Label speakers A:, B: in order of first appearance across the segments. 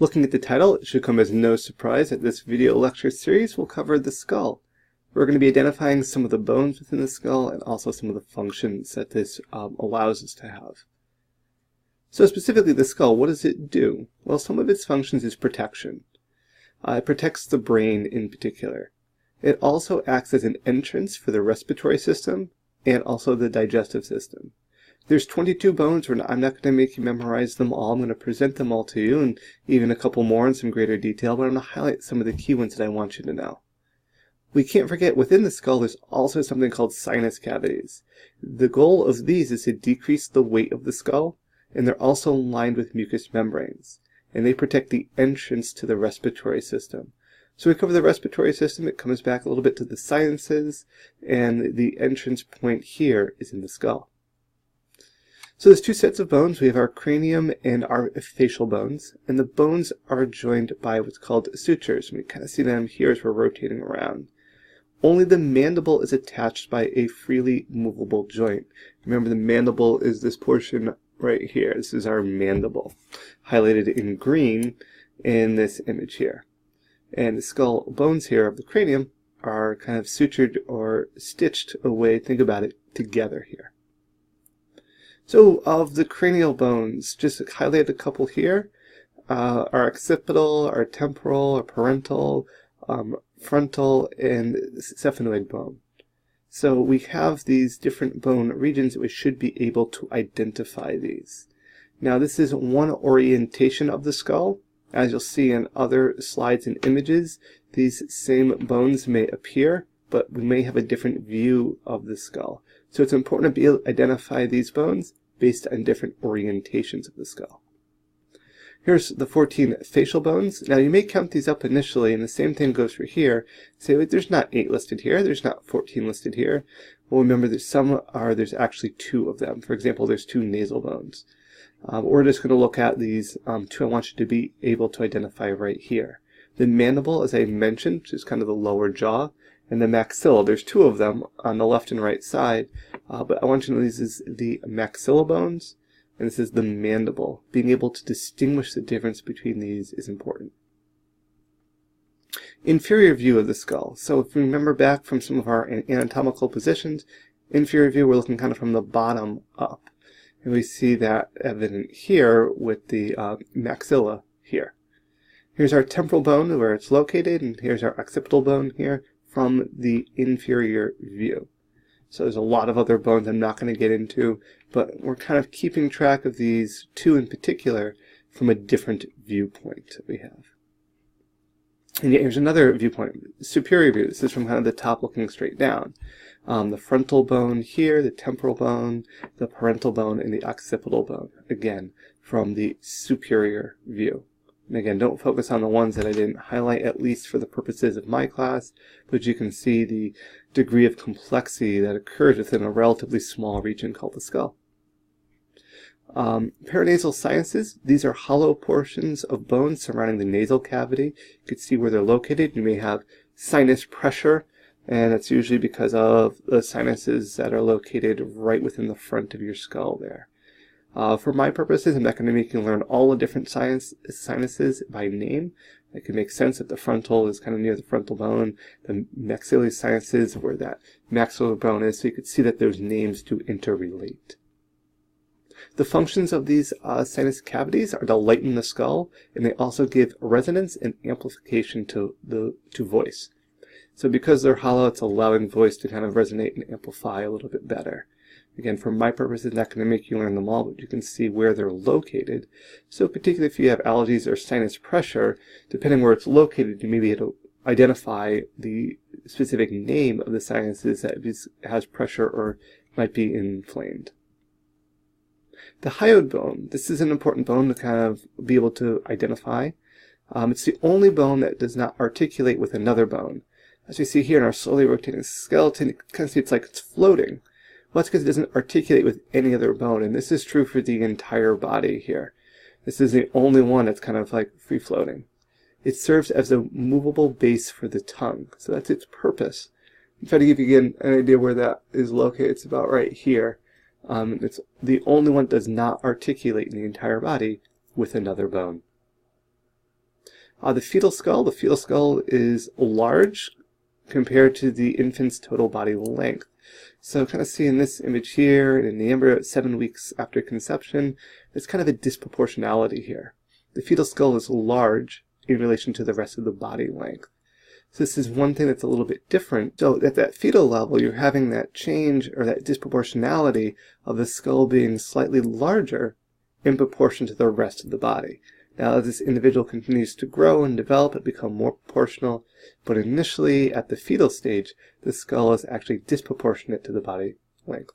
A: Looking at the title, it should come as no surprise that this video lecture series will cover the skull. We're going to be identifying some of the bones within the skull and also some of the functions that this allows us to have. So specifically the skull, what does it do? Well, some of its functions is protection. It protects the brain in particular. It also acts as an entrance for the respiratory system and also the digestive system. There's 22 bones, and I'm not going to make you memorize them all. I'm going to present them all to you, and even a couple more in some greater detail, but I'm going to highlight some of the key ones that I want you to know. We can't forget, within the skull, there's also something called sinus cavities. The goal of these is to decrease the weight of the skull, and they're also lined with mucous membranes, and they protect the entrance to the respiratory system. So we cover the respiratory system, it comes back a little bit to the sinuses, and the entrance point here is in the skull. So there's two sets of bones. We have our cranium and our facial bones, and the bones are joined by what's called sutures. And we kind of see them here as we're rotating around. Only the mandible is attached by a freely movable joint. Remember, the mandible is this portion right here. This is our mandible, highlighted in green in this image here. And the skull bones here of the cranium are kind of sutured or stitched away, think about it, together here. So of the cranial bones, just highlight a couple here. Our occipital, our temporal, our parental, frontal, and sphenoid bone. So we have these different bone regions that we should be able to identify these. Now this is one orientation of the skull. As you'll see in other slides and images, these same bones may appear, but we may have a different view of the skull. So it's important to be able to identify these bones based on different orientations of the skull. Here's the 14 facial bones. Now you may count these up initially, and the same thing goes for here. Say, wait, there's not 8 listed here, there's not 14 listed here. Well, remember there's actually 2 of them. For example, there's 2 nasal bones. We're just going to look at these 2 I want you to be able to identify right here. The mandible, as I mentioned, which is kind of the lower jaw, and the maxilla. There's 2 of them on the left and right side, but I want you to know this is the maxilla bones, and this is the mandible. Being able to distinguish the difference between these is important. Inferior view of the skull. So if we remember back from some of our anatomical positions, inferior view, we're looking kind of from the bottom up. And we see that evident here with the maxilla here. Here's our temporal bone where it's located, and here's our occipital bone here from the inferior view. So there's a lot of other bones I'm not going to get into, but we're kind of keeping track of these 2 in particular from a different viewpoint that we have. And yet here's another viewpoint, superior view. This is from kind of the top looking straight down. The frontal bone here, the temporal bone, the parental bone, and the occipital bone, again, from the superior view. And again, don't focus on the ones that I didn't highlight, at least for the purposes of my class, but you can see the degree of complexity that occurs within a relatively small region called the skull. Paranasal sinuses, these are hollow portions of bone surrounding the nasal cavity. You can see where they're located. You may have sinus pressure, and that's usually because of the sinuses that are located right within the front of your skull there. For my purposes, I'm not going to make you learn all the different sinuses by name. It can make sense that the frontal is kind of near the frontal bone, the maxillary sinuses where that maxillary bone is, so you can see that those names do interrelate. The functions of these sinus cavities are to lighten the skull, and they also give resonance and amplification to voice. So because they're hollow, it's allowing voice to kind of resonate and amplify a little bit better. Again, for my purposes, not going to make you learn them all, but you can see where they're located. So particularly if you have allergies or sinus pressure, depending where it's located, you may be able to identify the specific name of the sinuses that has pressure or might be inflamed. The hyoid bone, this is an important bone to kind of be able to identify. It's the only bone that does not articulate with another bone. As you see here in our slowly rotating skeleton, you kind of see it's like it's floating. Well, that's because it doesn't articulate with any other bone, and this is true for the entire body here. This is the only one that's kind of like free-floating. It serves as a movable base for the tongue, so that's its purpose. I'm trying to give you again an idea where that is located. It's about right here. It's the only one that does not articulate in the entire body with another bone. The fetal skull is large compared to the infant's total body length. So kind of seeing this image here in the embryo at 7 weeks after conception, there's kind of a disproportionality here. The fetal skull is large in relation to the rest of the body length. So this is one thing that's a little bit different. So at that fetal level, you're having that change or that disproportionality of the skull being slightly larger in proportion to the rest of the body. Now, as this individual continues to grow and develop, it becomes more proportional, but initially at the fetal stage, the skull is actually disproportionate to the body length.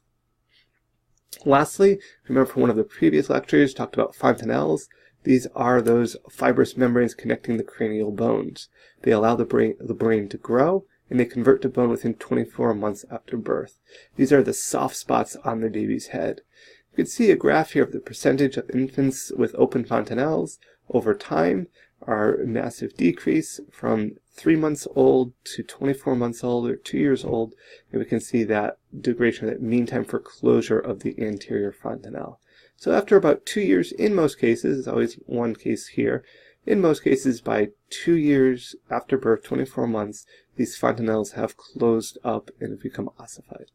A: Lastly, remember from one of the previous lectures, talked about fontanelles. These are those fibrous membranes connecting the cranial bones. They allow the brain to grow, and they convert to bone within 24 months after birth. These are the soft spots on the baby's head. You can see a graph here of the percentage of infants with open fontanelles over time. Our massive decrease from 3 months old to 24 months old or 2 years old, and we can see that duration, that mean time for closure of the anterior fontanelle. So after about 2 years, in most cases, there's always one case here, in most cases by 2 years after birth, 24 months, these fontanelles have closed up and have become ossified.